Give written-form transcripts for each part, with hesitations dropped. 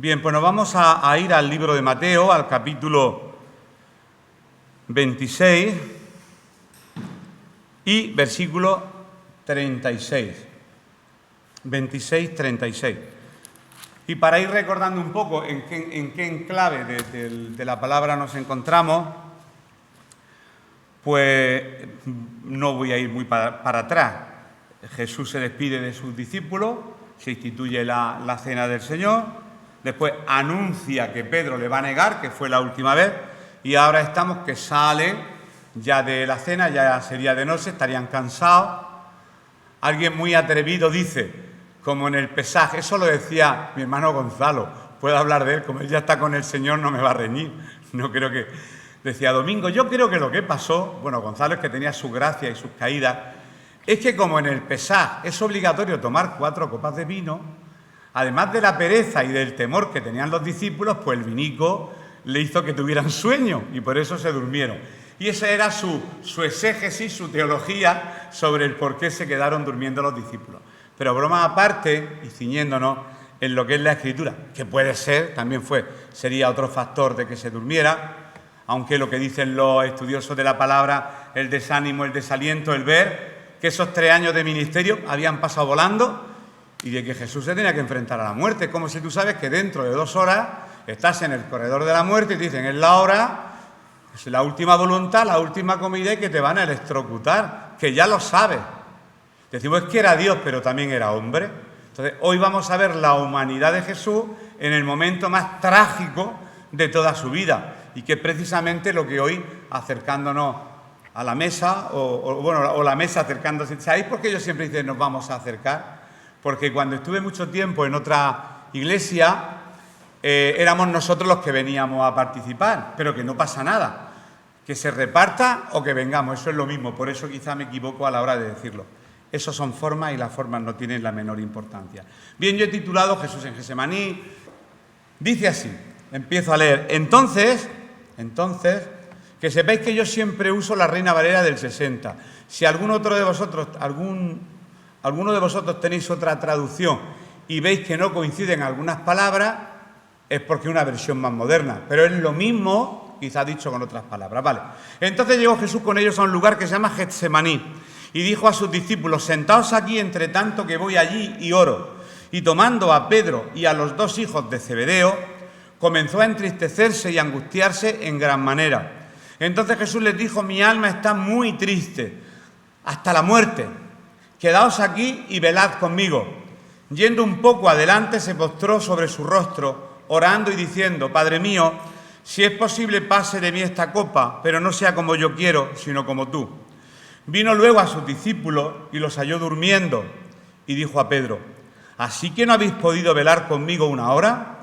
Bien, pues nos vamos a ir al libro de Mateo, al capítulo 26 y versículo 36. 26, 36. Y para ir recordando un poco en qué enclave de la palabra nos encontramos, pues no voy a ir muy para atrás. Jesús se despide de sus discípulos, se instituye la cena del Señor. Después anuncia que Pedro le va a negar, que fue la última vez, y ahora estamos que sale ya de la cena, ya sería de noche, estarían cansados. Alguien muy atrevido dice, como en el pesaje, eso lo decía mi hermano Gonzalo, puedo hablar de él, como él ya está con el Señor no me va a reñir, no creo que... Decía Domingo, yo creo que lo que pasó, bueno, Gonzalo es que tenía su gracia y sus caídas, es que como en el pesaj es obligatorio tomar 4 copas de vino, además de la pereza y del temor que tenían los discípulos, pues el vinico le hizo que tuvieran sueño y por eso se durmieron. Y esa era su exégesis, su teología sobre el por qué se quedaron durmiendo los discípulos. Pero broma aparte, y ciñéndonos en lo que es la Escritura, que puede ser, también sería otro factor de que se durmiera, aunque lo que dicen los estudiosos de la palabra, el desánimo, el desaliento, el ver que esos 3 años de ministerio habían pasado volando y de que Jesús se tenía que enfrentar a la muerte. Es como si tú sabes que dentro de 2 horas estás en el corredor de la muerte y te dicen, es la hora, es la última voluntad, la última comida y que te van a electrocutar, que ya lo sabes. Decimos que era Dios, pero también era hombre. Entonces, hoy vamos a ver la humanidad de Jesús en el momento más trágico de toda su vida. Y que es precisamente lo que hoy, acercándonos a la mesa, o la mesa acercándose, ¿sabéis por qué yo siempre digo nos vamos a acercar? Porque cuando estuve mucho tiempo en otra iglesia, éramos nosotros los que veníamos a participar, pero que no pasa nada, que se reparta o que vengamos, eso es lo mismo, por eso quizá me equivoco a la hora de decirlo. Eso son formas y las formas no tienen la menor importancia. Bien, yo he titulado Jesús en Getsemaní, dice así, empiezo a leer, entonces, que sepáis que yo siempre uso la Reina Valera del 60. Si alguno de vosotros tenéis otra traducción y veis que no coinciden algunas palabras, es porque es una versión más moderna, pero es lo mismo, quizá dicho con otras palabras, ¿vale? Entonces llegó Jesús con ellos a un lugar que se llama Getsemaní y dijo a sus discípulos, sentaos aquí entre tanto que voy allí y oro. Y tomando a Pedro y a los 2 hijos de Zebedeo, comenzó a entristecerse y a angustiarse en gran manera. Entonces Jesús les dijo, mi alma está muy triste, hasta la muerte. Quedaos aquí y velad conmigo. Yendo un poco adelante, se postró sobre su rostro, orando y diciendo, Padre mío, si es posible pase de mí esta copa, pero no sea como yo quiero, sino como tú. Vino luego a sus discípulos y los halló durmiendo, y dijo a Pedro, ¿así que no habéis podido velar conmigo 1 hora?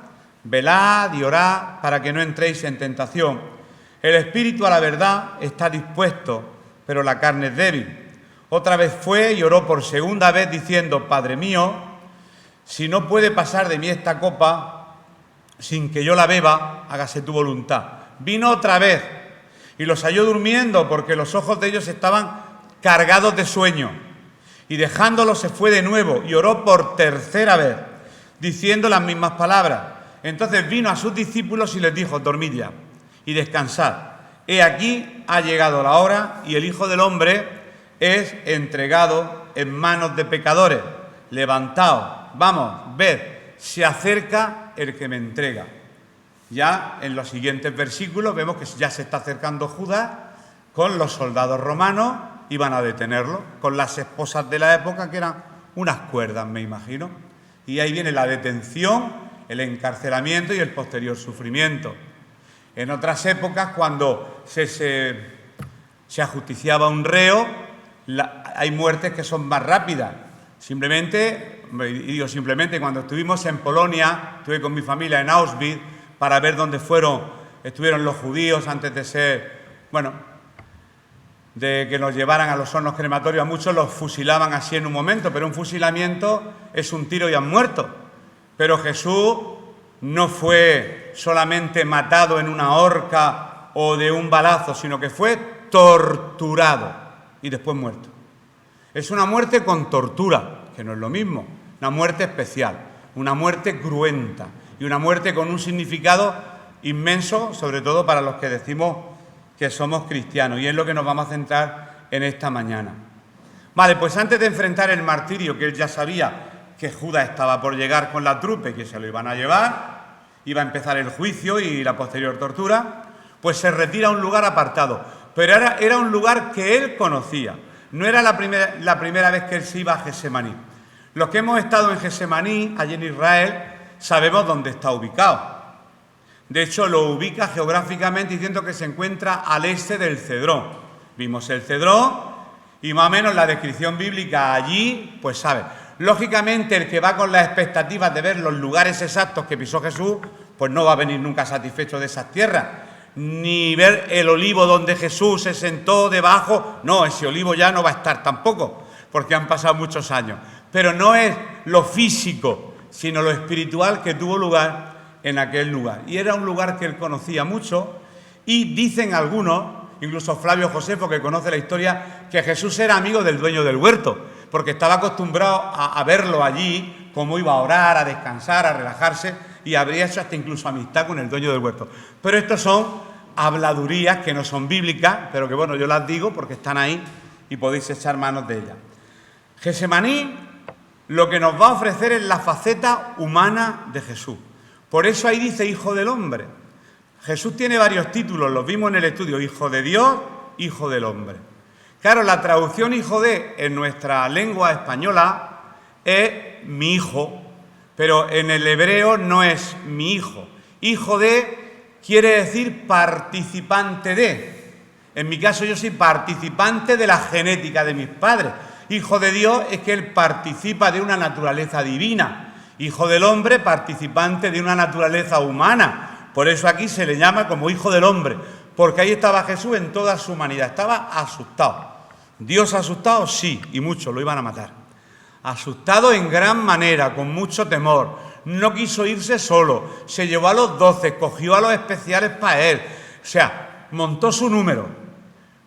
Velad y orad para que no entréis en tentación. El espíritu a la verdad está dispuesto, pero la carne es débil. Otra vez fue y oró por segunda vez diciendo, Padre mío, si no puede pasar de mí esta copa sin que yo la beba, hágase tu voluntad. Vino otra vez y los halló durmiendo porque los ojos de ellos estaban cargados de sueño. Y dejándolos se fue de nuevo y oró por 3ª vez, diciendo las mismas palabras. Entonces vino a sus discípulos y les dijo, dormid ya y descansad. He aquí ha llegado la hora y el Hijo del Hombre es entregado en manos de pecadores. Levantaos, vamos, ved, se acerca el que me entrega. Ya en los siguientes versículos vemos que ya se está acercando Judas con los soldados romanos y van a detenerlo, con las esposas de la época que eran unas cuerdas, me imagino. Y ahí viene la detención, el encarcelamiento y el posterior sufrimiento. En otras épocas, cuando se ajusticiaba un reo, hay muertes que son más rápidas. Simplemente, cuando estuvimos en Polonia, estuve con mi familia en Auschwitz para ver dónde estuvieron los judíos antes de que nos llevaran a los hornos crematorios. A muchos los fusilaban así en un momento, pero un fusilamiento es un tiro y han muerto. Pero Jesús no fue solamente matado en una horca o de un balazo, sino que fue torturado y después muerto. Es una muerte con tortura, que no es lo mismo, una muerte especial, una muerte cruenta. y una muerte con un significado inmenso, sobre todo para los que decimos que somos cristianos, y es lo que nos vamos a centrar en esta mañana. Vale, pues antes de enfrentar el martirio, que él ya sabía que Judas estaba por llegar con la trupe, que se lo iban a llevar, iba a empezar el juicio y la posterior tortura, pues se retira a un lugar apartado. Pero era un lugar que él conocía. No era la primera vez que él se iba a Getsemaní. Los que hemos estado en Getsemaní, allí en Israel, sabemos dónde está ubicado. De hecho, lo ubica geográficamente diciendo que se encuentra al este del Cedrón. Vimos el Cedrón y más o menos la descripción bíblica allí, pues sabe. Lógicamente, el que va con las expectativas de ver los lugares exactos que pisó Jesús, pues no va a venir nunca satisfecho de esas tierras. Ni ver el olivo donde Jesús se sentó debajo. No, ese olivo ya no va a estar tampoco, porque han pasado muchos años. Pero no es lo físico, sino lo espiritual que tuvo lugar en aquel lugar. Y era un lugar que él conocía mucho, y dicen algunos, incluso Flavio Josefo, que conoce la historia, que Jesús era amigo del dueño del huerto, porque estaba acostumbrado a verlo allí, cómo iba a orar, a descansar, a relajarse, y habría hecho hasta incluso amistad con el dueño del huerto. Pero estos son habladurías que no son bíblicas, pero que bueno, yo las digo porque están ahí y podéis echar manos de ellas. Getsemaní lo que nos va a ofrecer es la faceta humana de Jesús. Por eso ahí dice Hijo del Hombre. Jesús tiene varios títulos, los vimos en el estudio: Hijo de Dios, Hijo del Hombre. Claro, la traducción hijo de en nuestra lengua española es mi hijo, pero en el hebreo no es mi hijo. Hijo de quiere decir participante de. En mi caso yo soy participante de la genética de mis padres. Hijo de Dios es que él participa de una naturaleza divina. Hijo del hombre, participante de una naturaleza humana. Por eso aquí se le llama como Hijo del Hombre, porque ahí estaba Jesús en toda su humanidad. Estaba asustado. ¿Dios asustado? Sí, y muchos lo iban a matar. Asustado en gran manera, con mucho temor. No quiso irse solo, se llevó a los 12, escogió a los especiales para él. O sea, montó su número.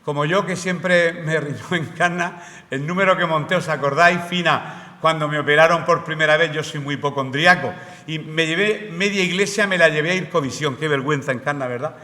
Como yo, que siempre me río en Encarna, el número que monté, ¿os acordáis, Fina? Cuando me operaron por primera vez, yo soy muy hipocondríaco. Y me llevé media iglesia, me la llevé a Ircovisión. Qué vergüenza, Encarna, ¿verdad?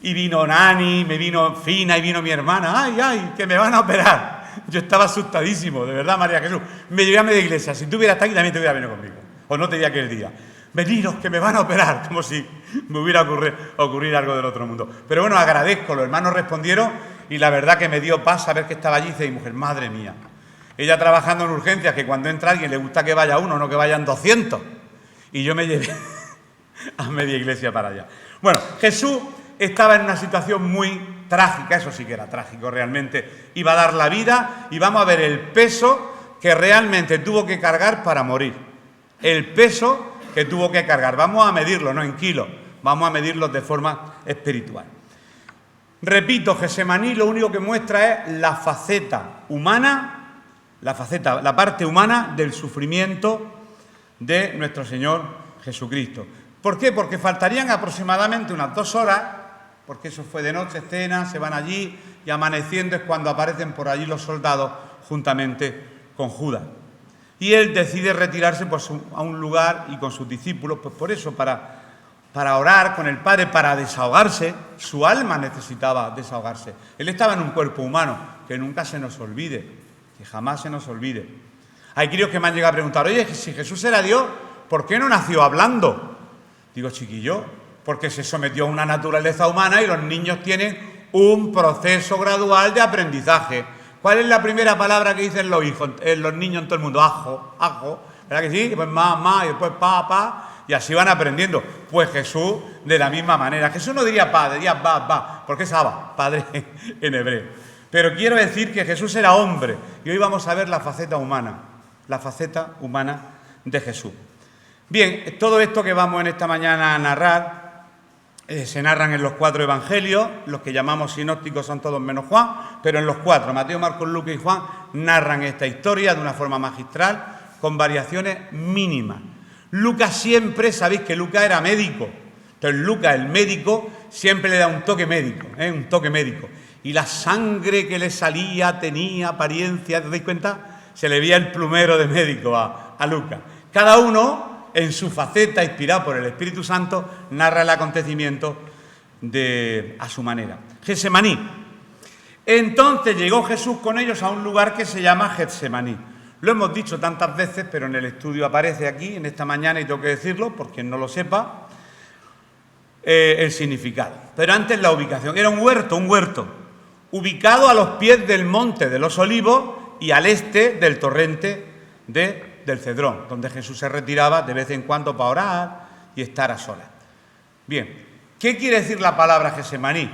Y vino Nani, me vino Fina y vino mi hermana. ¡Ay, ay, que me van a operar! Yo estaba asustadísimo, de verdad, María Jesús. Me llevé a media iglesia. Si tú hubieras estado aquí, también te hubiera venido conmigo. O no te diría aquel día. Veniros, que me van a operar. Como si me hubiera ocurrido algo del otro mundo. Pero bueno, agradezco. Los hermanos respondieron y la verdad que me dio paz saber que estaba allí. Dice mi mujer, madre mía. Ella trabajando en urgencias, que cuando entra alguien le gusta que vaya uno, no que vayan 200. Y yo me llevé a media iglesia para allá. Bueno, Jesús estaba en una situación muy trágica, eso sí que era trágico realmente. Iba a dar la vida y vamos a ver el peso que realmente tuvo que cargar para morir. El peso que tuvo que cargar. Vamos a medirlo, no en kilos, vamos a medirlo de forma espiritual. Repito, Getsemaní lo único que muestra es la faceta humana, la parte humana del sufrimiento de nuestro Señor Jesucristo. ¿Por qué? Porque faltarían aproximadamente unas 2 horas, porque eso fue de noche, cena, se van allí y amaneciendo es cuando aparecen por allí los soldados juntamente con Judas. Y él decide retirarse pues, a un lugar y con sus discípulos, pues por eso, para orar con el Padre, para desahogarse. Su alma necesitaba desahogarse. Él estaba en un cuerpo humano, que nunca se nos olvide, que jamás se nos olvide. Hay críos que me han llegado a preguntar, oye, si Jesús era Dios, ¿por qué no nació hablando? Digo, chiquillo, porque se sometió a una naturaleza humana y los niños tienen un proceso gradual de aprendizaje. ¿Cuál es la primera palabra que dicen los hijos, los niños en todo el mundo? Ajo, ajo, ¿verdad que sí? Después ma, y después pa, y así van aprendiendo. Pues Jesús, de la misma manera. Jesús no diría pa, diría ba, porque es Abba, padre en hebreo. Pero quiero decir que Jesús era hombre, y hoy vamos a ver la faceta humana de Jesús. Bien, todo esto que vamos en esta mañana a narrar, se narran en los 4 evangelios, los que llamamos sinópticos son todos menos Juan, pero en los 4, Mateo, Marcos, Lucas y Juan, narran esta historia de una forma magistral, con variaciones mínimas. Lucas siempre, sabéis que Lucas era médico, entonces Lucas, el médico, siempre le da un toque médico, un toque médico. Y la sangre que le salía tenía apariencia, ¿te dais cuenta? Se le veía el plumero de médico a Lucas. Cada uno en su faceta, inspirado por el Espíritu Santo, narra el acontecimiento a su manera. Getsemaní. Entonces llegó Jesús con ellos a un lugar que se llama Getsemaní. Lo hemos dicho tantas veces, pero en el estudio aparece aquí, en esta mañana, y tengo que decirlo, por quien no lo sepa, el significado. Pero antes la ubicación. Era un huerto, ubicado a los pies del Monte de los Olivos y al este del torrente del Cedrón, donde Jesús se retiraba de vez en cuando para orar y estar a solas. Bien, ¿qué quiere decir la palabra Getsemaní?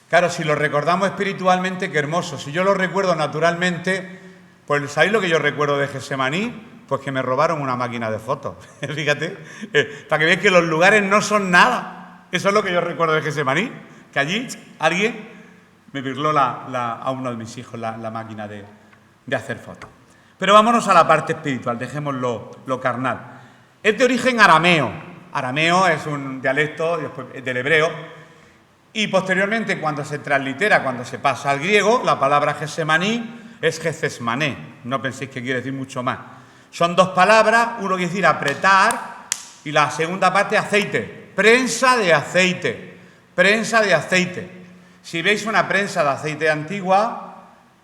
Claro, si lo recordamos espiritualmente, qué hermoso. Si yo lo recuerdo naturalmente, pues ¿sabéis lo que yo recuerdo de Getsemaní? Pues que me robaron una máquina de fotos. Fíjate, para que veáis que los lugares no son nada. Eso es lo que yo recuerdo de Getsemaní, que allí alguien me virló a uno de mis hijos la máquina de hacer fotos. Pero vámonos a la parte espiritual, dejémoslo lo carnal. Es de origen arameo. Arameo es un dialecto del hebreo. Y posteriormente, cuando se translitera, cuando se pasa al griego, la palabra Getsemaní es Getsemané. No penséis que quiere decir mucho más. Son dos palabras, uno quiere decir apretar y la segunda parte aceite. Prensa de aceite. Prensa de aceite. Si veis una prensa de aceite antigua,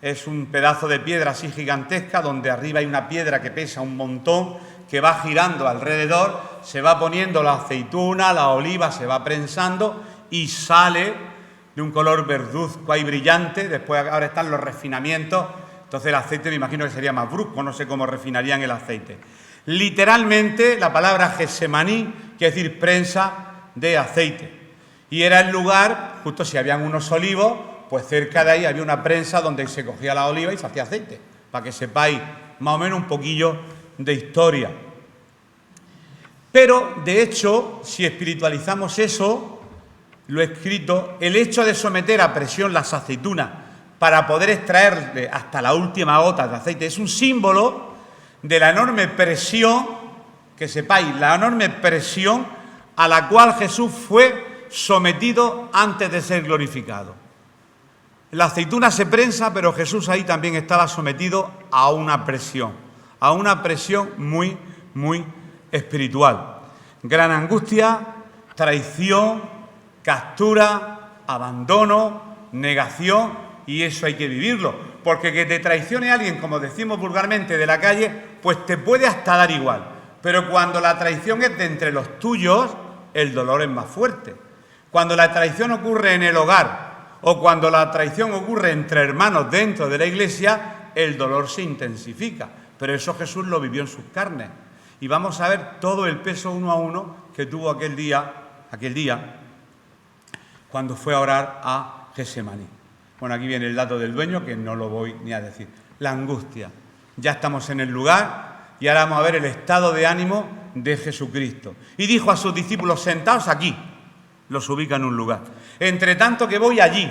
es un pedazo de piedra así gigantesca, donde arriba hay una piedra que pesa un montón, que va girando alrededor, se va poniendo la aceituna, la oliva, se va prensando y sale de un color verduzco y brillante. Después ahora están los refinamientos, entonces el aceite me imagino que sería más brusco, no sé cómo refinarían el aceite. Literalmente la palabra Getsemaní quiere decir prensa de aceite. Y era el lugar, justo si habían unos olivos, pues cerca de ahí había una prensa donde se cogía la oliva y se hacía aceite, para que sepáis más o menos un poquillo de historia. Pero, de hecho, si espiritualizamos eso, lo escrito, el hecho de someter a presión las aceitunas para poder extraerle hasta la última gota de aceite es un símbolo de la enorme presión, que sepáis, la enorme presión a la cual Jesús fue sometido antes de ser glorificado. La aceituna se prensa, pero Jesús ahí también estaba sometido a una presión muy, muy espiritual. Gran angustia, traición, captura, abandono, negación, y eso hay que vivirlo, porque que te traicione alguien, como decimos vulgarmente, de la calle, pues te puede hasta dar igual, pero cuando la traición es de entre los tuyos, el dolor es más fuerte. Cuando la traición ocurre en el hogar o cuando la traición ocurre entre hermanos dentro de la iglesia, el dolor se intensifica. Pero eso Jesús lo vivió en sus carnes. Y vamos a ver todo el peso uno a uno que tuvo aquel día, cuando fue a orar a Getsemaní. Bueno, aquí viene el dato del dueño, que no lo voy ni a decir. La angustia. Ya estamos en el lugar y ahora vamos a ver el estado de ánimo de Jesucristo. Y dijo a sus discípulos, sentaos aquí. Los ubica en un lugar. Entre tanto que voy allí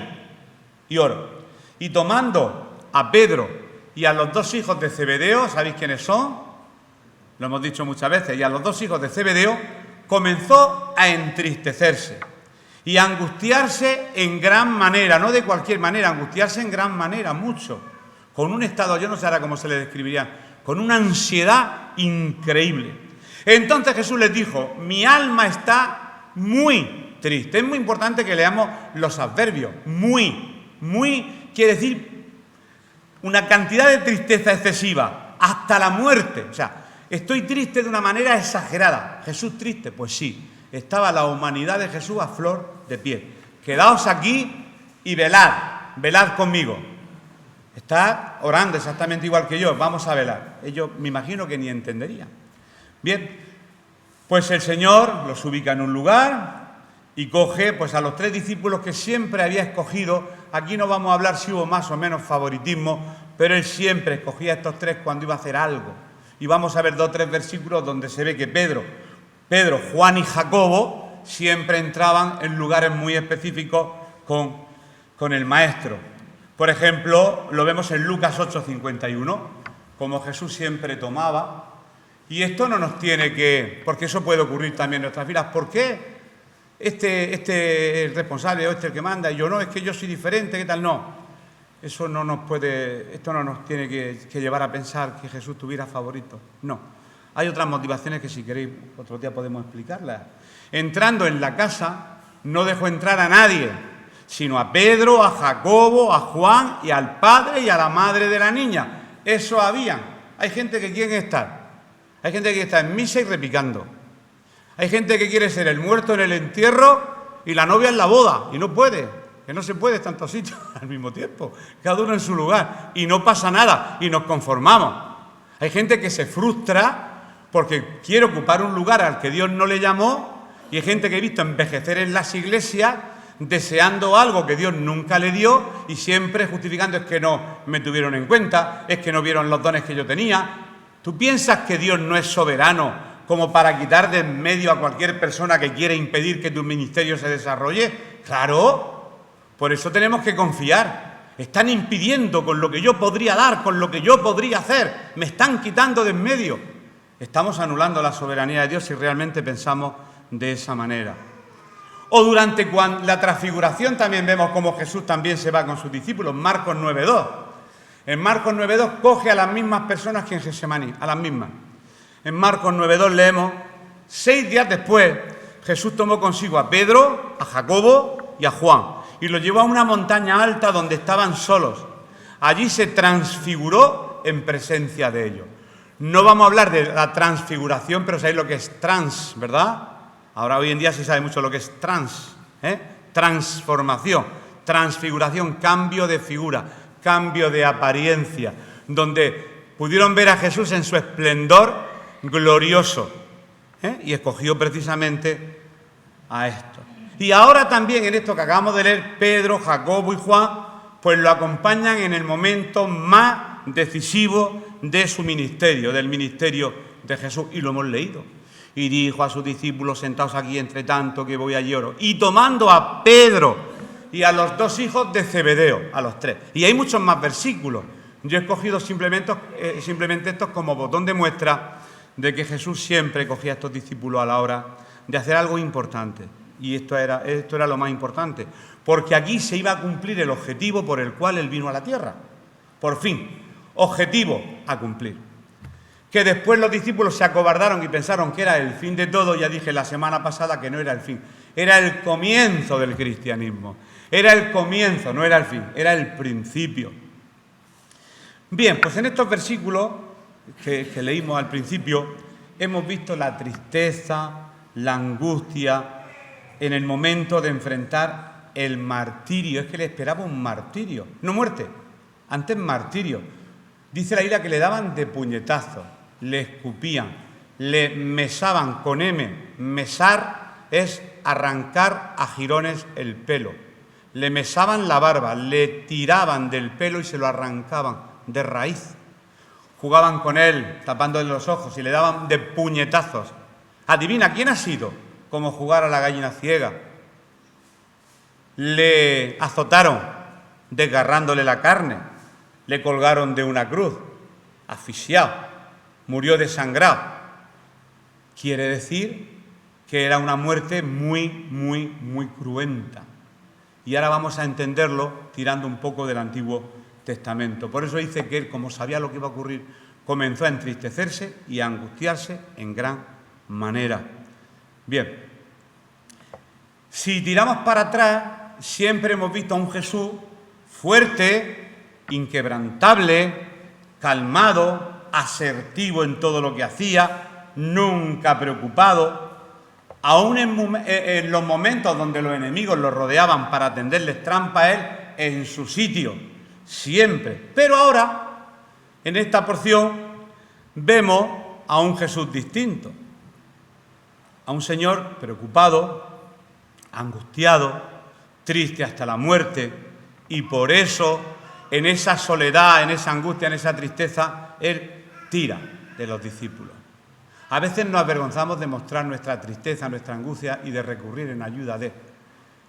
y oro. Y tomando a Pedro y a los dos hijos de Zebedeo, ¿sabéis quiénes son? Lo hemos dicho muchas veces. Y a los dos hijos de Zebedeo comenzó a entristecerse y a angustiarse en gran manera, no de cualquier manera, angustiarse en gran manera, mucho, con un estado, yo no sé ahora cómo se le describiría, con una ansiedad increíble. Entonces Jesús les dijo, mi alma está muy triste. Es muy importante que leamos los adverbios. Muy quiere decir una cantidad de tristeza excesiva, hasta la muerte. O sea, estoy triste de una manera exagerada. ¿Jesús triste? Pues sí. Estaba la humanidad de Jesús a flor de piel. Quedaos aquí y velad conmigo. Está orando exactamente igual que yo. Vamos a velar. Ellos me imagino que ni entenderían. Bien, pues el Señor los ubica en un lugar y coge pues a los tres discípulos que siempre había escogido. Aquí no vamos a hablar si hubo más o menos favoritismo, pero él siempre escogía a estos tres cuando iba a hacer algo. Y vamos a ver 2 o 3 versículos donde se ve que Pedro, Juan y Jacobo siempre entraban en lugares muy específicos con el Maestro. Por ejemplo, lo vemos en Lucas 8:51, como Jesús siempre tomaba. Y esto no nos tiene que, porque eso puede ocurrir también en nuestras vidas. ¿Por qué este es el responsable o el que manda y yo no? Es que yo soy diferente, ¿qué tal? No. Esto no nos tiene que llevar a pensar que Jesús tuviera favoritos. No. Hay otras motivaciones que si queréis otro día podemos explicarlas. Entrando en la casa, no dejó entrar a nadie, sino a Pedro, a Jacobo, a Juan y al padre y a la madre de la niña. Eso habían. Hay gente que quiere estar. Hay gente que quiere estar en misa y repicando. Hay gente que quiere ser el muerto en el entierro y la novia en la boda. Y no puede. Que no se puede en tantos sitios al mismo tiempo. Cada uno en su lugar. Y no pasa nada. Y nos conformamos. Hay gente que se frustra porque quiere ocupar un lugar al que Dios no le llamó. Y hay gente que he visto envejecer en las iglesias deseando algo que Dios nunca le dio y siempre justificando es que no me tuvieron en cuenta, es que no vieron los dones que yo tenía. ¿Tú piensas que Dios no es soberano como para quitar de en medio a cualquier persona que quiere impedir que tu ministerio se desarrolle? Claro, por eso tenemos que confiar. Están impidiendo con lo que yo podría dar, con lo que yo podría hacer. Me están quitando de en medio. Estamos anulando la soberanía de Dios si realmente pensamos de esa manera. O durante la transfiguración también vemos cómo Jesús también se va con sus discípulos. Marcos 9:2. En Marcos 9:2 coge a las mismas personas que en Getsemaní, a las mismas. En Marcos 9:2 leemos, 6 días después, Jesús tomó consigo a Pedro, a Jacobo y a Juan y los llevó a una montaña alta donde estaban solos. Allí se transfiguró en presencia de ellos. No vamos a hablar de la transfiguración, pero sabéis lo que es trans, ¿verdad? Ahora hoy en día se sabe mucho lo que es transformación, transfiguración, cambio de figura, cambio de apariencia, donde pudieron ver a Jesús en su esplendor glorioso, y escogió precisamente a esto. Y ahora también en esto que acabamos de leer, Pedro, Jacobo y Juan, pues lo acompañan en el momento más decisivo de su ministerio, del ministerio de Jesús, y lo hemos leído. Y dijo a sus discípulos, sentaos aquí entre tanto que voy allí oro. Y tomando a Pedro y a los 2 hijos de Zebedeo, a los 3. Y hay muchos más versículos. Yo he escogido simplemente estos como botón de muestra de que Jesús siempre cogía a estos discípulos a la hora de hacer algo importante. Y esto era lo más importante. Porque aquí se iba a cumplir el objetivo por el cual Él vino a la tierra. Por fin, objetivo a cumplir. Que después los discípulos se acobardaron y pensaron que era el fin de todo. Ya dije la semana pasada que no era el fin, era el comienzo del cristianismo. Era el comienzo, no era el fin, era el principio. Bien, pues en estos versículos que leímos al principio, hemos visto la tristeza, la angustia en el momento de enfrentar el martirio. Es que le esperaba un martirio, no muerte, antes martirio. Dice la Biblia que le daban de puñetazos, le escupían, le mesaban con M. Mesar es arrancar a jirones el pelo. Le mesaban la barba, le tiraban del pelo y se lo arrancaban de raíz. Jugaban con él, tapándole los ojos y le daban de puñetazos. Adivina, ¿quién ha sido? Como jugar a la gallina ciega. Le azotaron desgarrándole la carne. Le colgaron de una cruz, asfixiado. Murió desangrado. Quiere decir que era una muerte muy, muy, muy cruenta. Y ahora vamos a entenderlo tirando un poco del Antiguo Testamento. Por eso dice que él, como sabía lo que iba a ocurrir, comenzó a entristecerse y a angustiarse en gran manera. Bien, si tiramos para atrás, siempre hemos visto a un Jesús fuerte, inquebrantable, calmado, asertivo en todo lo que hacía, nunca preocupado, aún en los momentos donde los enemigos lo rodeaban para tenderles trampa a él, en su sitio, siempre. Pero ahora, en esta porción, vemos a un Jesús distinto, a un Señor preocupado, angustiado, triste hasta la muerte, y por eso, en esa soledad, en esa angustia, en esa tristeza, Él tira de los discípulos. A veces nos avergonzamos de mostrar nuestra tristeza, nuestra angustia y de recurrir en ayuda de.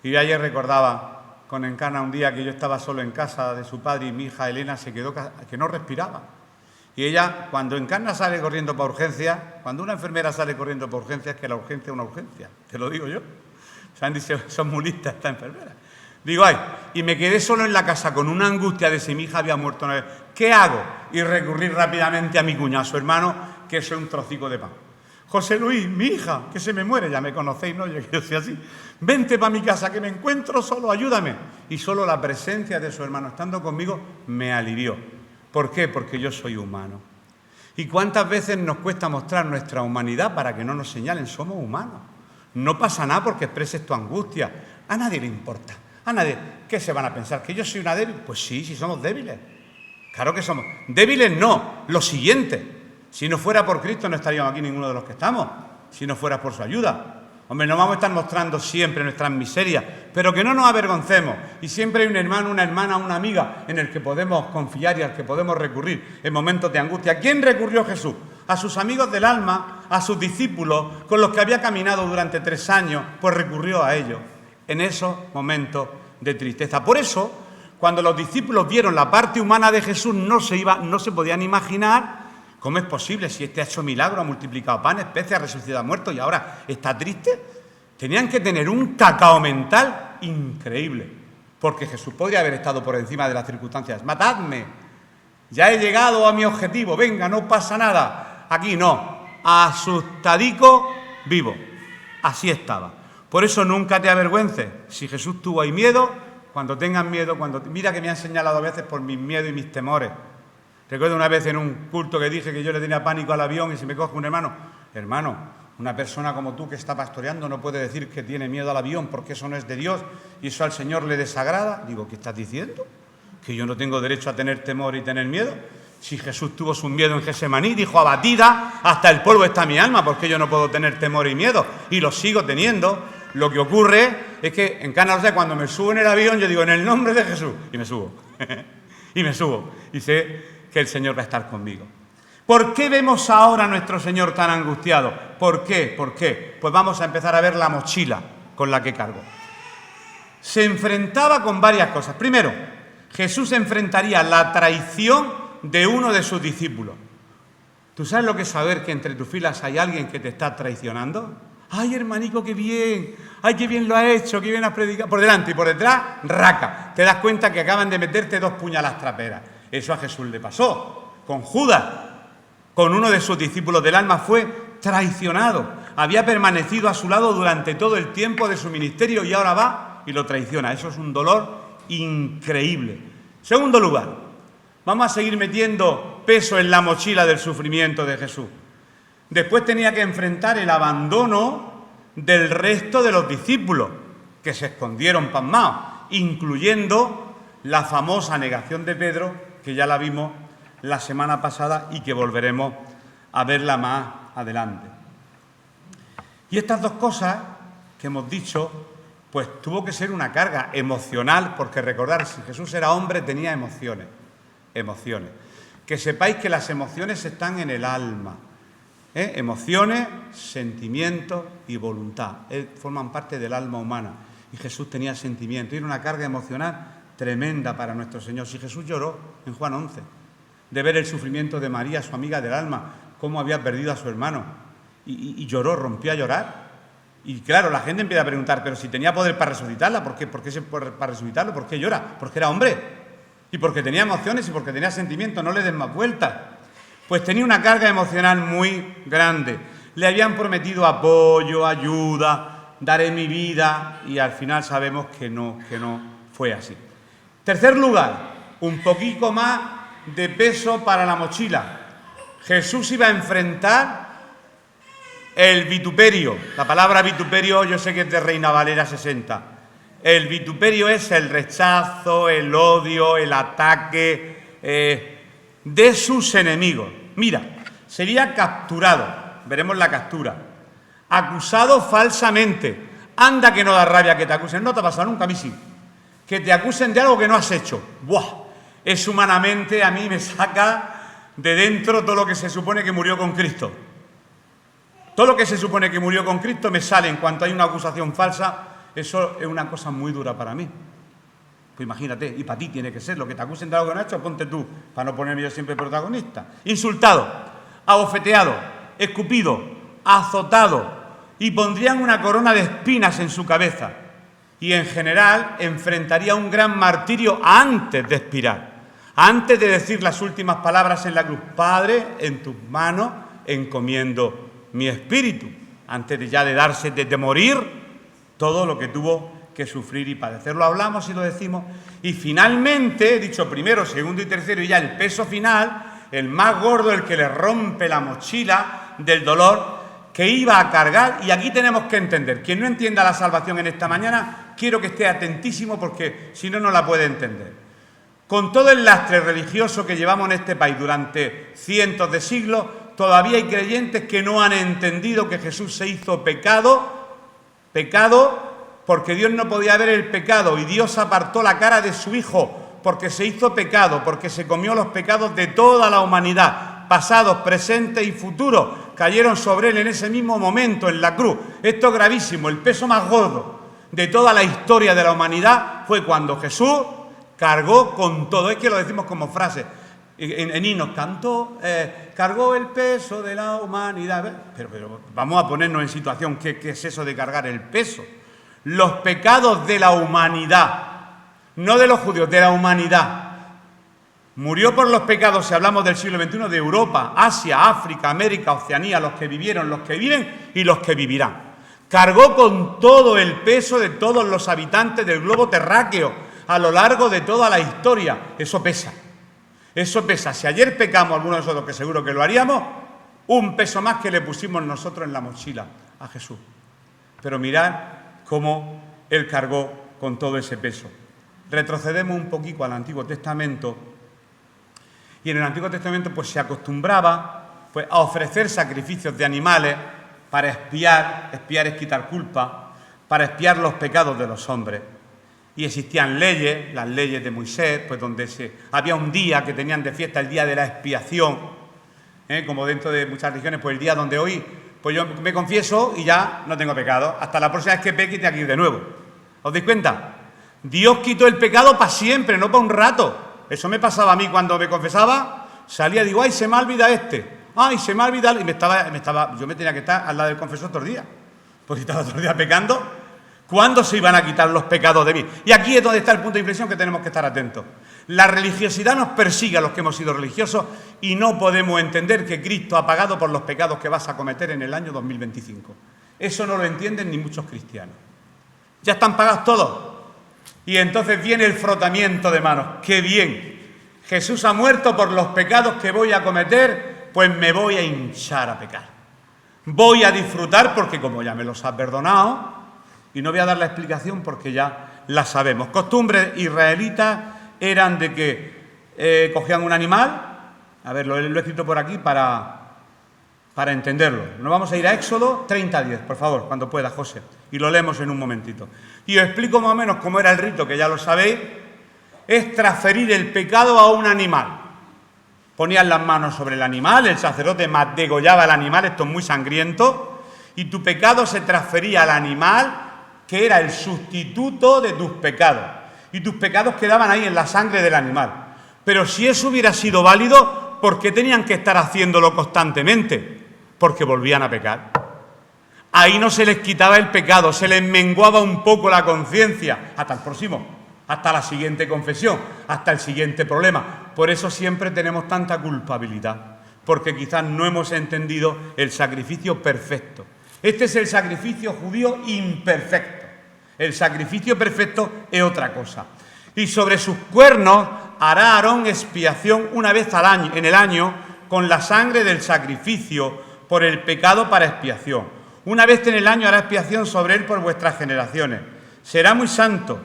Y yo ayer recordaba con Encarna un día que yo estaba solo en casa de su padre y mi hija Elena se quedó que no respiraba. Y ella, cuando Encarna sale corriendo para urgencias, cuando una enfermera sale corriendo para urgencias, que la urgencia es una urgencia, te lo digo yo. ¿Saben? Dice, son muy listas esta enfermera. Digo, ay, y me quedé solo en la casa con una angustia de si mi hija había muerto una vez. ¿Qué hago? Y recurrí rápidamente a mi cuñado, su hermano, que eso es un trocico de pan. José Luis, mi hija, que se me muere, ya me conocéis, ¿no? Yo soy así. Vente para mi casa, que me encuentro solo, ayúdame. Y solo la presencia de su hermano estando conmigo me alivió. ¿Por qué? Porque yo soy humano. ¿Y cuántas veces nos cuesta mostrar nuestra humanidad para que no nos señalen? Somos humanos. No pasa nada porque expreses tu angustia. A nadie le importa. A nadie. ¿Qué se van a pensar? ¿Que yo soy una débil? Pues sí, si somos débiles. Claro que somos. Débiles no. Lo siguiente. Si no fuera por Cristo no estaríamos aquí ninguno de los que estamos. Si no fuera por su ayuda. Hombre, no vamos a estar mostrando siempre nuestras miserias, pero que no nos avergoncemos. Y siempre hay un hermano, una hermana, una amiga en el que podemos confiar y al que podemos recurrir en momentos de angustia. ¿A quién recurrió Jesús? A sus amigos del alma, a sus discípulos, con los que había caminado durante 3 años, pues recurrió a ellos en esos momentos de tristeza. Por eso, cuando los discípulos vieron la parte humana de Jesús, no se podían imaginar cómo es posible si este ha hecho milagros, ha multiplicado panes, peces, ha resucitado a muertos y ahora está triste. Tenían que tener un cacao mental increíble, porque Jesús podría haber estado por encima de las circunstancias. Matadme, ya he llegado a mi objetivo, venga, no pasa nada. Aquí no, asustadico vivo, así estaba. Por eso nunca te avergüences. Si Jesús tuvo ahí miedo, cuando tengas miedo, mira que me han señalado a veces por mis miedos y mis temores. Recuerdo una vez en un culto que dije que yo le tenía pánico al avión y se me coge un hermano. Hermano, una persona como tú que está pastoreando no puede decir que tiene miedo al avión porque eso no es de Dios y eso al Señor le desagrada. Digo, ¿qué estás diciendo? ¿Que yo no tengo derecho a tener temor y tener miedo? Si Jesús tuvo su miedo en Getsemaní, dijo, abatida, hasta el polvo está mi alma, ¿por qué yo no puedo tener temor y miedo? Y lo sigo teniendo. Lo que ocurre es que en Cana, o sea, cuando me subo en el avión, yo digo, en el nombre de Jesús, y me subo. Y me subo. Y sé que el Señor va a estar conmigo. ¿Por qué vemos ahora a nuestro Señor tan angustiado? ¿Por qué? ¿Por qué? Pues vamos a empezar a ver la mochila con la que cargó. Se enfrentaba con varias cosas. Primero, Jesús enfrentaría la traición de uno de sus discípulos. ¿Tú sabes lo que es saber que entre tus filas hay alguien que te está traicionando? ¡Ay, hermanico, qué bien! ¡Ay, qué bien lo has hecho! ¡Qué bien has predicado! Por delante y por detrás, raca. Te das cuenta que acaban de meterte 2 puñalas traperas. Eso a Jesús le pasó. Con Judas, con uno de sus discípulos del alma, fue traicionado. Había permanecido a su lado durante todo el tiempo de su ministerio y ahora va y lo traiciona. Eso es un dolor increíble. Segundo lugar, vamos a seguir metiendo peso en la mochila del sufrimiento de Jesús. Después tenía que enfrentar el abandono del resto de los discípulos, que se escondieron pasmados, incluyendo la famosa negación de Pedro, que ya la vimos la semana pasada y que volveremos a verla más adelante. Y estas 2 cosas que hemos dicho, pues tuvo que ser una carga emocional, porque recordar, si Jesús era hombre, tenía emociones. Que sepáis que las emociones están en el alma. Emociones, sentimientos y voluntad. Forman parte del alma humana. Y Jesús tenía sentimientos. Y era una carga emocional tremenda para nuestro Señor. Si Jesús lloró en Juan 11, de ver el sufrimiento de María, su amiga del alma, cómo había perdido a su hermano. Y lloró, rompió a llorar. Y claro, la gente empieza a preguntar, pero si tenía poder para resucitarla, ¿por qué para resucitarlo? ¿Por qué llora? Porque era hombre. Y porque tenía emociones y porque tenía sentimientos, no le des más vueltas. Pues tenía una carga emocional muy grande. Le habían prometido apoyo, ayuda, daré mi vida, y al final sabemos que no fue así. Tercer lugar, un poquito más de peso para la mochila. Jesús iba a enfrentar el vituperio. La palabra vituperio yo sé que es de Reina Valera 60. El vituperio es el rechazo, el odio, el ataque de sus enemigos. Mira, sería capturado, veremos la captura, acusado falsamente. Anda que no da rabia que te acusen, no te ha pasado nunca, a mí sí. Que te acusen de algo que no has hecho. ¡Buah! Es humanamente, a mí me saca de dentro todo lo que se supone que murió con Cristo. Todo lo que se supone que murió con Cristo me sale en cuanto hay una acusación falsa. Eso es una cosa muy dura para mí. Pues imagínate, y para ti tiene que ser, lo que te acusen de algo que no has hecho, ponte tú, para no ponerme yo siempre protagonista. Insultado, abofeteado, escupido, azotado, y pondrían una corona de espinas en su cabeza. Y en general enfrentaría un gran martirio antes de expirar, antes de decir las últimas palabras en la cruz. Padre, en tus manos encomiendo mi espíritu, antes de ya de darse, de morir, todo lo que tuvo que sufrir y padecer. Lo hablamos y lo decimos. Y finalmente, dicho primero, segundo y tercero, y ya el peso final, el más gordo, el que le rompe la mochila del dolor, que iba a cargar. Y aquí tenemos que entender, quien no entienda la salvación en esta mañana, quiero que esté atentísimo porque si no, no la puede entender. Con todo el lastre religioso que llevamos en este país durante cientos de siglos, todavía hay creyentes que no han entendido que Jesús se hizo pecado porque Dios no podía ver el pecado y Dios apartó la cara de su Hijo porque se hizo pecado, porque se comió los pecados de toda la humanidad, pasados, presentes y futuros, cayeron sobre él en ese mismo momento en la cruz. Esto es gravísimo, el peso más gordo de toda la historia de la humanidad fue cuando Jesús cargó con todo. Es que lo decimos como frase, en himnos cantó, cargó el peso de la humanidad. Pero vamos a ponernos en situación, ¿qué es eso de cargar el peso? Los pecados de la humanidad, no de los judíos, de la humanidad. Murió por los pecados, si hablamos del siglo XXI, de Europa, Asia, África, América, Oceanía, los que vivieron, los que viven y los que vivirán. Cargó con todo el peso de todos los habitantes del globo terráqueo a lo largo de toda la historia. Eso pesa. Eso pesa. Si ayer pecamos, algunos de nosotros, que seguro que lo haríamos, un peso más que le pusimos nosotros en la mochila a Jesús. Pero mirad cómo Él cargó con todo ese peso. Retrocedemos un poquito al Antiguo Testamento. Y en el Antiguo Testamento pues se acostumbraba pues, a ofrecer sacrificios de animales para expiar es quitar culpa, para expiar los pecados de los hombres. Y existían leyes, las leyes de Moisés, pues donde había un día que tenían de fiesta, el día de la expiación, como dentro de muchas religiones, pues el día donde hoy, pues yo me confieso y ya no tengo pecado. Hasta la próxima vez que peque tengo que ir de nuevo. ¿Os dais cuenta? Dios quitó el pecado para siempre, no para un rato. Eso me pasaba a mí cuando me confesaba, salía y digo, ay, se me ha olvidado ay, se me ha olvidado, y yo me tenía que estar al lado del confesor todos los días, porque estaba todos los días pecando. ¿Cuándo se iban a quitar los pecados de mí? Y aquí es donde está el punto de inflexión que tenemos que estar atentos. La religiosidad nos persigue a los que hemos sido religiosos y no podemos entender que Cristo ha pagado por los pecados que vas a cometer en el año 2025. Eso no lo entienden ni muchos cristianos. Ya están pagados todos. Y entonces viene el frotamiento de manos. ¡Qué bien! Jesús ha muerto por los pecados que voy a cometer, pues me voy a hinchar a pecar. Voy a disfrutar porque como ya me los ha perdonado, y no voy a dar la explicación porque ya la sabemos. Costumbres israelitas eran de que cogían un animal, a ver, lo he escrito por aquí para entenderlo. Nos vamos a ir a Éxodo 30:10, por favor, cuando pueda, José, y lo leemos en un momentito. Y os explico más o menos cómo era el rito, que ya lo sabéis, es transferir el pecado a un animal. Ponían las manos sobre el animal, el sacerdote degollaba al animal, esto es muy sangriento, y tu pecado se transfería al animal, que era el sustituto de tus pecados. Y tus pecados quedaban ahí en la sangre del animal. Pero si eso hubiera sido válido, ¿por qué tenían que estar haciéndolo constantemente? Porque volvían a pecar. Ahí no se les quitaba el pecado, se les menguaba un poco la conciencia. Hasta el próximo, hasta la siguiente confesión, hasta el siguiente problema. Por eso siempre tenemos tanta culpabilidad, porque quizás no hemos entendido el sacrificio perfecto. Este es el sacrificio judío imperfecto. El sacrificio perfecto es otra cosa. Y sobre sus cuernos hará Aarón expiación una vez en el año con la sangre del sacrificio por el pecado para expiación. Una vez en el año hará expiación sobre él por vuestras generaciones. Será muy santo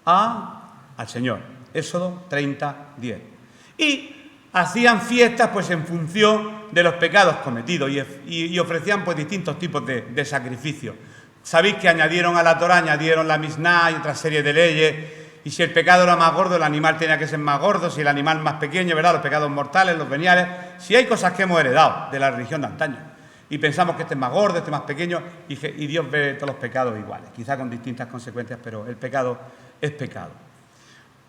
al Señor. Éxodo 30:10. Y hacían fiestas pues en función de los pecados cometidos y ofrecían pues distintos tipos de sacrificios. Sabéis que añadieron a la Torá, añadieron la Misná y otra serie de leyes, y si el pecado era más gordo, el animal tenía que ser más gordo, si el animal más pequeño, ¿verdad? Los pecados mortales, los veniales. Si hay cosas que hemos heredado de la religión de antaño y pensamos que este es más gordo, este es más pequeño, y Dios ve todos los pecados iguales, quizá con distintas consecuencias, pero el pecado es pecado.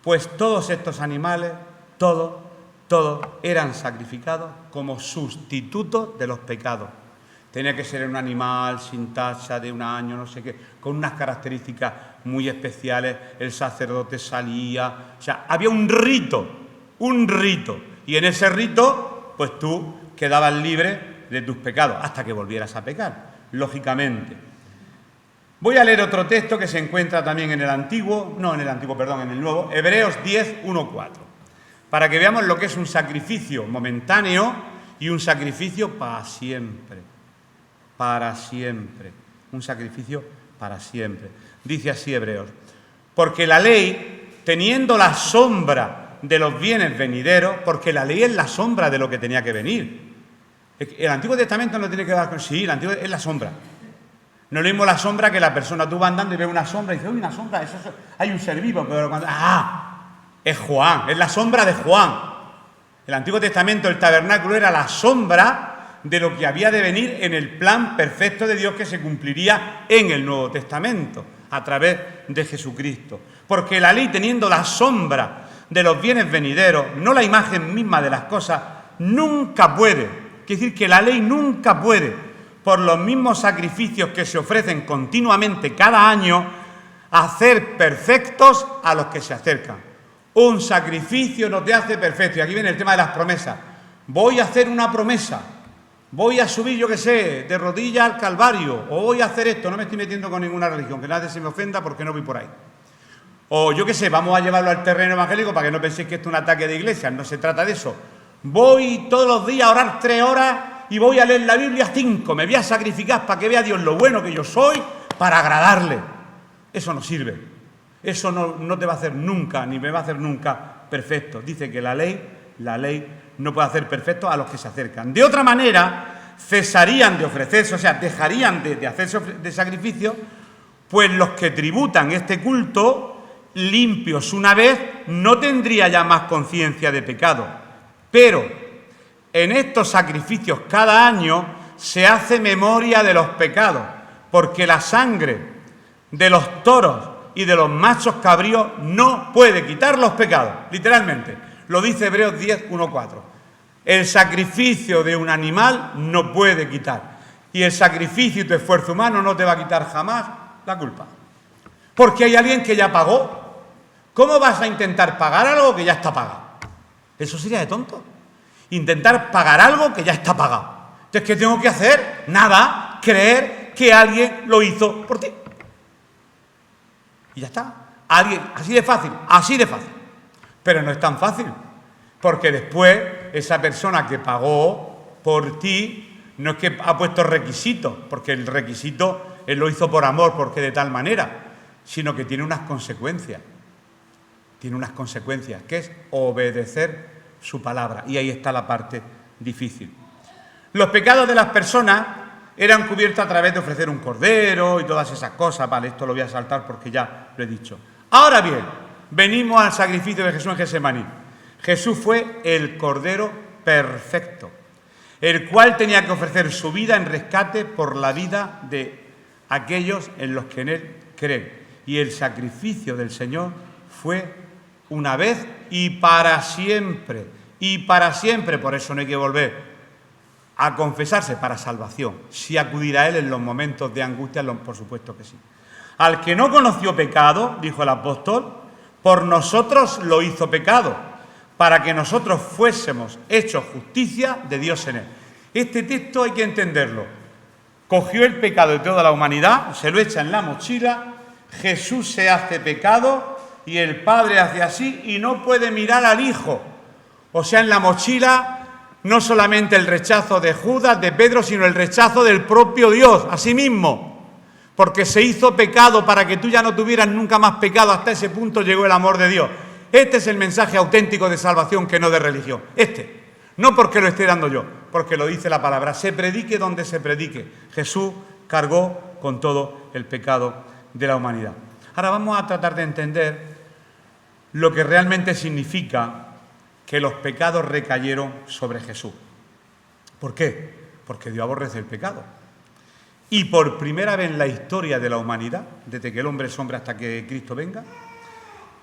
Pues todos estos animales, todos eran sacrificados como sustitutos de los pecados. Tenía que ser un animal sin tacha, de un año, no sé qué, con unas características muy especiales. El sacerdote salía, o sea, había un rito, y en ese rito, pues tú quedabas libre de tus pecados hasta que volvieras a pecar, lógicamente. Voy a leer otro texto que se encuentra también en el Nuevo, Hebreos 10, 1, 4, para que veamos lo que es un sacrificio momentáneo y un sacrificio para siempre, un sacrificio para siempre. Dice así Hebreos: porque la ley, teniendo la sombra de los bienes venideros, porque la ley es la sombra de lo que tenía que venir. El Antiguo Testamento no tiene que ver con... Sí, el Antiguo es la sombra. No es lo mismo la sombra que la persona. Tú vas andando y ves una sombra y dices, uy, una sombra, eso, hay un ser vivo, pero cuando... es Juan, es la sombra de Juan. El Antiguo Testamento, el tabernáculo, era la sombra de lo que había de venir en el plan perfecto de Dios que se cumpliría en el Nuevo Testamento, a través de Jesucristo. Porque la ley, teniendo la sombra de los bienes venideros, no la imagen misma de las cosas, nunca puede. Quiere decir que la ley nunca puede, por los mismos sacrificios que se ofrecen continuamente cada año, hacer perfectos a los que se acercan. Un sacrificio no te hace perfecto. Y aquí viene el tema de las promesas. Voy a hacer una promesa. Voy a subir, yo qué sé, de rodillas al Calvario. O voy a hacer esto. No me estoy metiendo con ninguna religión, que nadie se me ofenda porque no voy por ahí. O yo qué sé, vamos a llevarlo al terreno evangélico para que no penséis que esto es un ataque de iglesia. No se trata de eso. Voy todos los días a orar 3 horas y voy a leer la Biblia 5. Me voy a sacrificar para que vea Dios lo bueno que yo soy para agradarle. Eso no sirve. Eso no te va a hacer nunca, ni me va a hacer nunca perfecto. Dice que la ley no puede hacer perfecto a los que se acercan. De otra manera, cesarían de ofrecerse, o sea, dejarían de hacerse de sacrificio, pues los que tributan este culto, limpios una vez, no tendría ya más conciencia de pecado. Pero en estos sacrificios cada año se hace memoria de los pecados, porque la sangre de los toros y de los machos cabríos no puede quitar los pecados, literalmente. Lo dice Hebreos 10, 1, 4. El sacrificio de un animal no puede quitar. Y el sacrificio y tu esfuerzo humano no te va a quitar jamás la culpa. Porque hay alguien que ya pagó. ¿Cómo vas a intentar pagar algo que ya está pagado? Eso sería de tonto. Intentar pagar algo que ya está pagado. Entonces, ¿qué tengo que hacer? Nada, creer que alguien lo hizo por ti. Y ya está. Alguien, así de fácil. Pero no es tan fácil. Porque después, esa persona que pagó por ti, no es que ha puesto requisitos, porque el requisito él lo hizo por amor, porque de tal manera, sino que tiene unas consecuencias. Tiene unas consecuencias, que es obedecer su palabra. Y ahí está la parte difícil. Los pecados de las personas eran cubiertos a través de ofrecer un cordero y todas esas cosas. Vale, esto lo voy a saltar porque ya lo he dicho. Ahora bien, venimos al sacrificio de Jesús en Getsemaní. Jesús fue el cordero perfecto, el cual tenía que ofrecer su vida en rescate por la vida de aquellos en los que en él creen. Y el sacrificio del Señor fue una vez y para siempre. Y para siempre. Por eso no hay que volver a confesarse para salvación. Si acudir a él en los momentos de angustia, por supuesto que sí. Al que no conoció pecado, dijo el apóstol, por nosotros lo hizo pecado, para que nosotros fuésemos hechos justicia de Dios en él. Este texto hay que entenderlo. Cogió el pecado de toda la humanidad, se lo echa en la mochila, Jesús se hace pecado y el Padre hace así y no puede mirar al Hijo. O sea, en la mochila no solamente el rechazo de Judas, de Pedro, sino el rechazo del propio Dios, a sí mismo. Porque se hizo pecado para que tú ya no tuvieras nunca más pecado. Hasta ese punto llegó el amor de Dios. Este es el mensaje auténtico de salvación, que no de religión. No porque lo esté dando yo, porque lo dice la palabra. Se predique donde se predique. Jesús cargó con todo el pecado de la humanidad. Ahora vamos a tratar de entender lo que realmente significa que los pecados recayeron sobre Jesús. ¿Por qué? Porque Dios aborrece el pecado. Y por primera vez en la historia de la humanidad, desde que el hombre es hombre hasta que Cristo venga,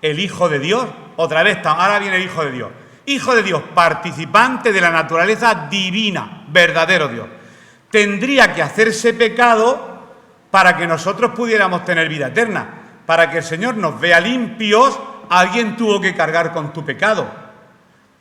el Hijo de Dios, otra vez, ahora viene el Hijo de Dios. Hijo de Dios, participante de la naturaleza divina, verdadero Dios. Tendría que hacerse pecado para que nosotros pudiéramos tener vida eterna. Para que el Señor nos vea limpios, alguien tuvo que cargar con tu pecado.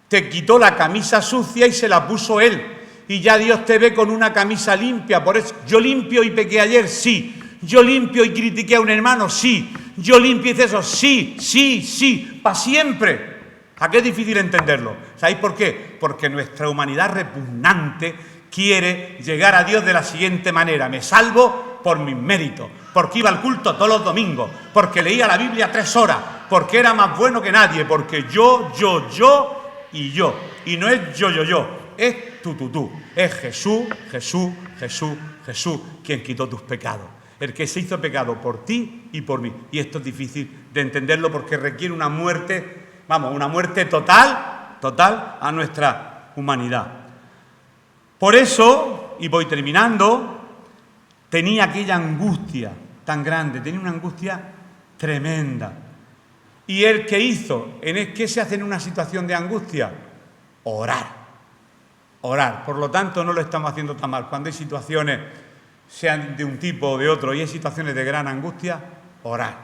Te quitó la camisa sucia y se la puso Él. y ya Dios te ve con una camisa limpia. Por eso, yo limpio y pequé ayer, sí. Yo limpio y critiqué a un hermano, sí. Yo limpio y hice eso, sí, sí, sí, para siempre. ¿A qué es difícil entenderlo? ¿Sabéis por qué? Porque nuestra humanidad repugnante quiere llegar a Dios de la siguiente manera: me salvo por mis méritos, porque iba al culto todos los domingos, porque leía la Biblia 3 horas, porque era más bueno que nadie, porque yo y yo. Y no es yo, es tú. Es Jesús quien quitó tus pecados. El que se hizo pecado por ti y por mí. Y esto es difícil de entenderlo porque requiere una muerte, una muerte total a nuestra humanidad. Por eso, y voy terminando, tenía aquella angustia tan grande, tenía una angustia tremenda. ¿Y el que hizo? ¿Qué se hace en una situación de angustia? Orar. Por lo tanto, no lo estamos haciendo tan mal. Cuando hay situaciones, sean de un tipo o de otro, y hay situaciones de gran angustia, orar.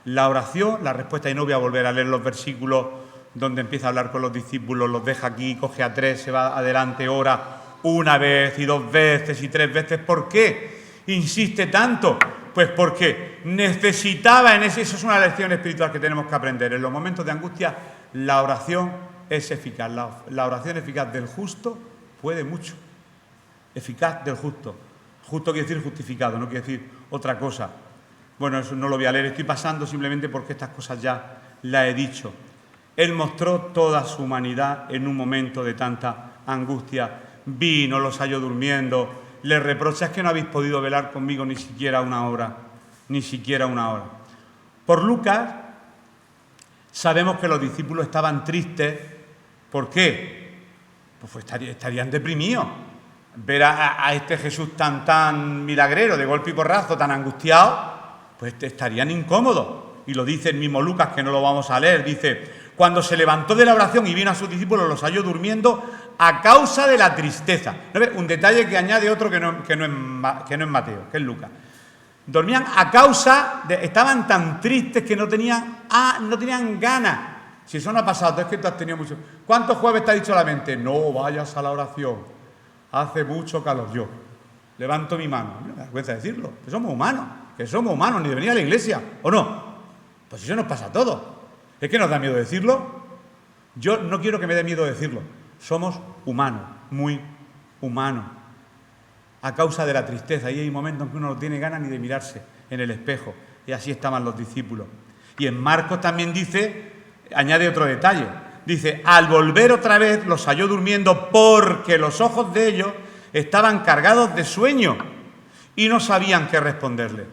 La oración, la respuesta, y no voy a volver a leer los versículos donde empieza a hablar con los discípulos, los deja aquí, coge a 3, se va adelante, ora 1 vez y 2 veces y 3 veces. ¿Por qué insiste tanto? Pues porque necesitaba eso es una lección espiritual que tenemos que aprender. En los momentos de angustia, la oración es eficaz. La oración eficaz del justo puede mucho. Eficaz del justo. Justo quiere decir justificado, no quiere decir otra cosa. Bueno, eso no lo voy a leer, estoy pasando simplemente porque estas cosas ya las he dicho. Él mostró toda su humanidad en un momento de tanta angustia. Vino, los halló durmiendo, les reprocha: es que no habéis podido velar conmigo ni siquiera una hora. Por Lucas sabemos que los discípulos estaban tristes. ¿Por qué? Pues estarían deprimidos. Ver a este Jesús tan milagrero, de golpe y porrazo, tan angustiado, pues estarían incómodos. Y lo dice el mismo Lucas, que no lo vamos a leer, dice: cuando se levantó de la oración y vino a sus discípulos, los halló durmiendo a causa de la tristeza. Un detalle que añade otro que no es Mateo, que es Lucas. Dormían a causa estaban tan tristes que no tenían ganas. Si eso no ha pasado, es que tú has tenido mucho. ¿Cuántos jueves te ha dicho la mente? No vayas a la oración, hace mucho calor. Yo levanto mi mano, me da vergüenza decirlo, que somos humanos, ni de venir a la iglesia, ¿o no? Pues eso nos pasa a todos. ¿Es que nos da miedo decirlo? Yo no quiero que me dé miedo decirlo. Somos humanos, muy humanos, a causa de la tristeza. Y hay momentos en que uno no tiene ganas ni de mirarse en el espejo. Y así estaban los discípulos. Y en Marcos también añade otro detalle. Dice: al volver otra vez los halló durmiendo porque los ojos de ellos estaban cargados de sueño y no sabían qué responderle.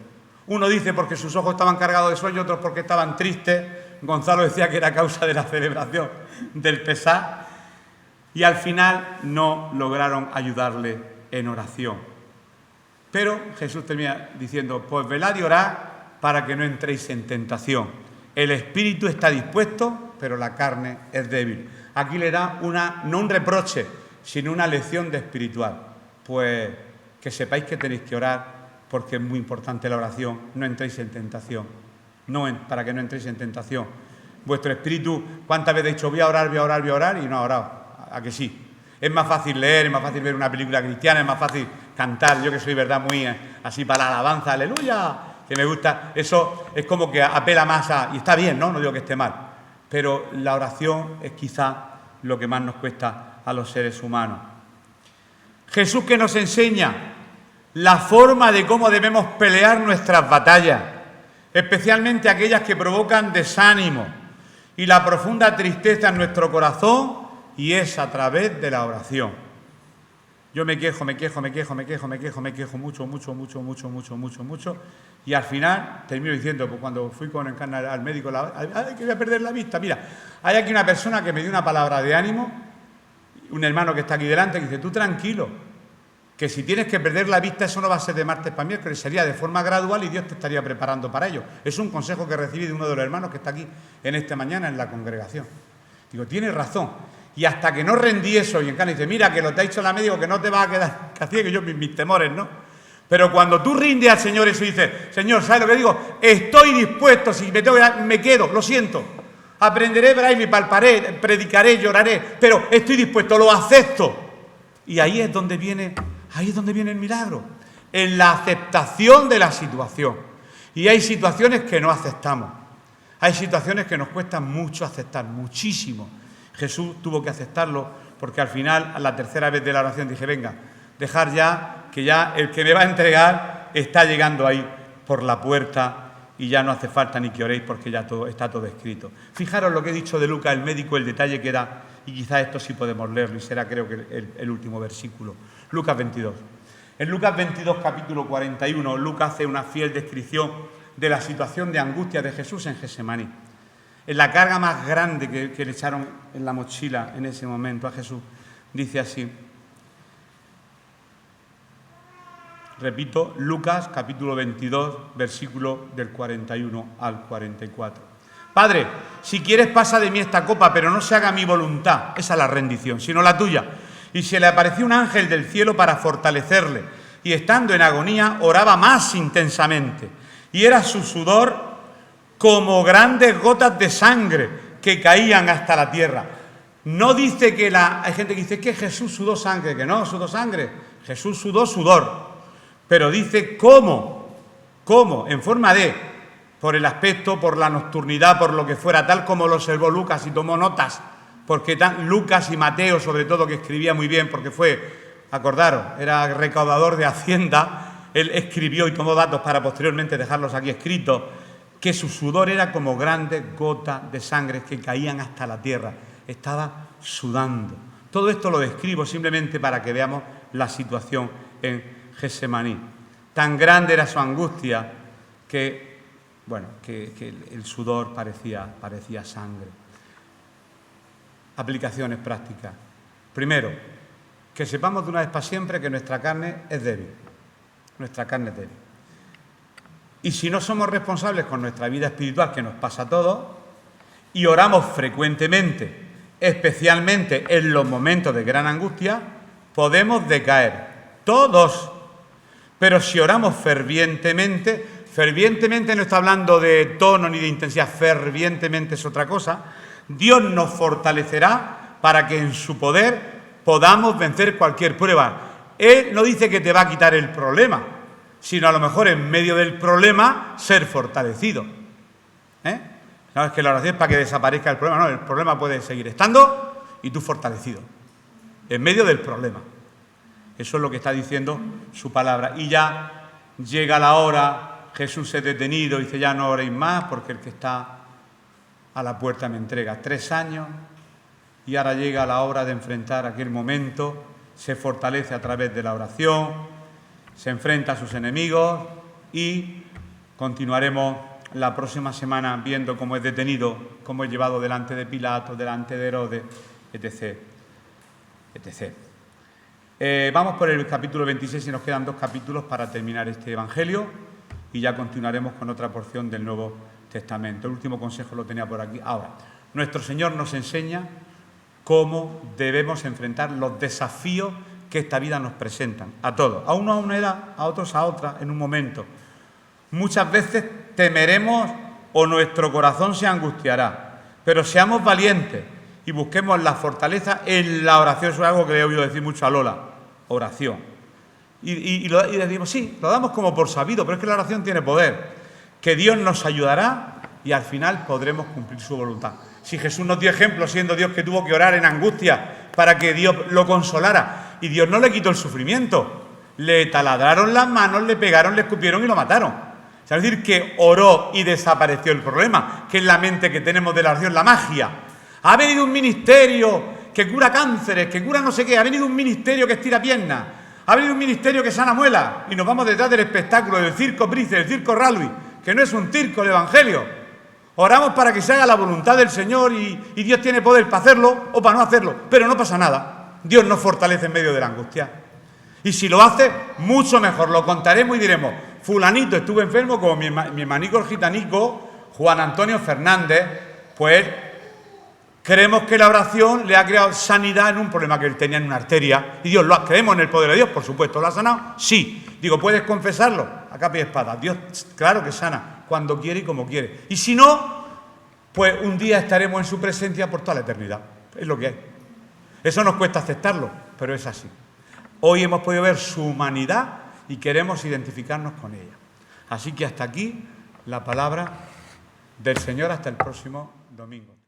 Uno dice porque sus ojos estaban cargados de sueño, otros porque estaban tristes. Gonzalo decía que era a causa de la celebración del Pesaj. Y al final no lograron ayudarle en oración. Pero Jesús termina diciendo: pues velad y orad para que no entréis en tentación. El espíritu está dispuesto, pero la carne es débil. Aquí le da no un reproche, sino una lección de espiritual. Pues que sepáis que tenéis que orar, porque es muy importante la oración. No entréis en tentación. Para que no entréis en tentación. Vuestro espíritu, ¿cuántas veces he dicho voy a orar y no ha orado? ¿A que sí? Es más fácil leer, es más fácil ver una película cristiana, es más fácil cantar. Yo que soy, verdad, muy así para la alabanza, aleluya, que me gusta. Eso es como que apela más y está bien, ¿no? No digo que esté mal. Pero la oración es quizá lo que más nos cuesta a los seres humanos. Jesús, que nos enseña la forma de cómo debemos pelear nuestras batallas, especialmente aquellas que provocan desánimo y la profunda tristeza en nuestro corazón, y es a través de la oración. Yo me quejo mucho, y al final termino diciendo, pues cuando fui al médico, que voy a perder la vista. Mira, hay aquí una persona que me dio una palabra de ánimo, un hermano que está aquí delante, que dice: tú tranquilo, que si tienes que perder la vista, eso no va a ser de martes para miércoles, sería de forma gradual y Dios te estaría preparando para ello. Es un consejo que recibí de uno de los hermanos que está aquí en esta mañana en la congregación. Digo, tienes razón. Y hasta que no rendí eso, y en Cana dice: mira, que lo te ha dicho la médico, que no te va a quedar, que hacía que yo mis temores, ¿no? Pero cuando tú rindes al Señor eso y dices: Señor, ¿sabes lo que digo? Estoy dispuesto, si me tengo que dar, me quedo, lo siento. Aprenderé braille, me palparé, predicaré, lloraré, pero estoy dispuesto, lo acepto. Y ahí es donde viene el milagro, en la aceptación de la situación. Y hay situaciones que no aceptamos. Hay situaciones que nos cuestan mucho aceptar, muchísimo. Jesús tuvo que aceptarlo porque al final, a la tercera vez de la oración, dije, venga, dejar ya, que ya el que me va a entregar está llegando ahí por la puerta y ya no hace falta ni que oréis porque ya está todo escrito. Fijaros lo que he dicho de Lucas, el médico, el detalle que da, y quizás esto sí podemos leerlo y será creo que el último versículo. Lucas 22. En Lucas 22, capítulo 41, Lucas hace una fiel descripción de la situación de angustia de Jesús en Getsemaní. En la carga más grande que le echaron en la mochila en ese momento a Jesús, dice así. Repito, Lucas capítulo 22, versículo del 41 al 44. Padre, si quieres pasa de mí esta copa, pero no se haga mi voluntad, esa es la rendición, sino la tuya. Y se le apareció un ángel del cielo para fortalecerle, y estando en agonía oraba más intensamente, y era su sudor como grandes gotas de sangre que caían hasta la tierra. No dice que hay gente que dice que Jesús sudó sangre, que no sudó sangre, Jesús sudó sudor. Pero dice cómo, en forma de, por el aspecto, por la nocturnidad, por lo que fuera, tal como lo observó Lucas y tomó notas, porque Lucas y Mateo, sobre todo, que escribía muy bien, porque fue, acordaros, era recaudador de Hacienda, él escribió y tomó datos para posteriormente dejarlos aquí escritos, que su sudor era como grandes gotas de sangre que caían hasta la tierra, estaba sudando. Todo esto lo describo simplemente para que veamos la situación en Getsemaní. Tan grande era su angustia que el sudor parecía sangre. Aplicaciones prácticas. Primero, que sepamos de una vez para siempre que nuestra carne es débil. Nuestra carne es débil. Y si no somos responsables con nuestra vida espiritual, que nos pasa a todos, y oramos frecuentemente, especialmente en los momentos de gran angustia, podemos decaer. Todos. Pero si oramos fervientemente no está hablando de tono ni de intensidad, fervientemente es otra cosa, Dios nos fortalecerá para que en su poder podamos vencer cualquier prueba. Él no dice que te va a quitar el problema, sino a lo mejor en medio del problema ser fortalecido. No es que la oración es para que desaparezca el problema, no, el problema puede seguir estando y tú fortalecido, en medio del problema. Eso es lo que está diciendo su palabra. Y ya llega la hora, Jesús es detenido, dice ya no oréis más porque el que está a la puerta me entrega. 3 años y ahora llega la hora de enfrentar aquel momento, se fortalece a través de la oración, se enfrenta a sus enemigos y continuaremos la próxima semana viendo cómo es detenido, cómo es llevado delante de Pilato, delante de Herodes, etc. Vamos por el capítulo 26 y nos quedan 2 capítulos para terminar este Evangelio y ya continuaremos con otra porción del Nuevo Testamento. El último consejo lo tenía por aquí. Ahora, nuestro Señor nos enseña cómo debemos enfrentar los desafíos que esta vida nos presentan, a todos, a unos a una edad, a otros a otra, en un momento. Muchas veces temeremos o nuestro corazón se angustiará, pero seamos valientes y busquemos la fortaleza en la oración. Eso es algo que le he oído decir mucho a Lola. Oración. Y decimos, sí, lo damos como por sabido, pero es que la oración tiene poder, que Dios nos ayudará y al final podremos cumplir su voluntad. Si Jesús nos dio ejemplo, siendo Dios que tuvo que orar en angustia para que Dios lo consolara, y Dios no le quitó el sufrimiento, le taladraron las manos, le pegaron, le escupieron y lo mataron. Es decir, que oró y desapareció el problema, que es la mente que tenemos de la oración, la magia. Ha venido un ministerio que cura cánceres, que cura no sé qué, ha venido un ministerio que estira piernas, ha venido un ministerio que sana muelas, y nos vamos detrás del espectáculo, del circo Price, del circo Ralby, que no es un circo el Evangelio. Oramos para que se haga la voluntad del Señor y Dios tiene poder para hacerlo o para no hacerlo, pero no pasa nada. Dios nos fortalece en medio de la angustia. Y si lo hace, mucho mejor, lo contaremos y diremos, fulanito estuvo enfermo, como mi hermanico el gitanico, Juan Antonio Fernández, pues creemos que la oración le ha creado sanidad en un problema que él tenía en una arteria. Y Dios, ¿creemos en el poder de Dios? Por supuesto, ¿lo ha sanado? Sí. Digo, ¿puedes confesarlo? A capa y espada. Dios, claro que sana, cuando quiere y como quiere. Y si no, pues un día estaremos en su presencia por toda la eternidad. Es lo que hay. Eso nos cuesta aceptarlo, pero es así. Hoy hemos podido ver su humanidad y queremos identificarnos con ella. Así que hasta aquí la palabra del Señor, hasta el próximo domingo.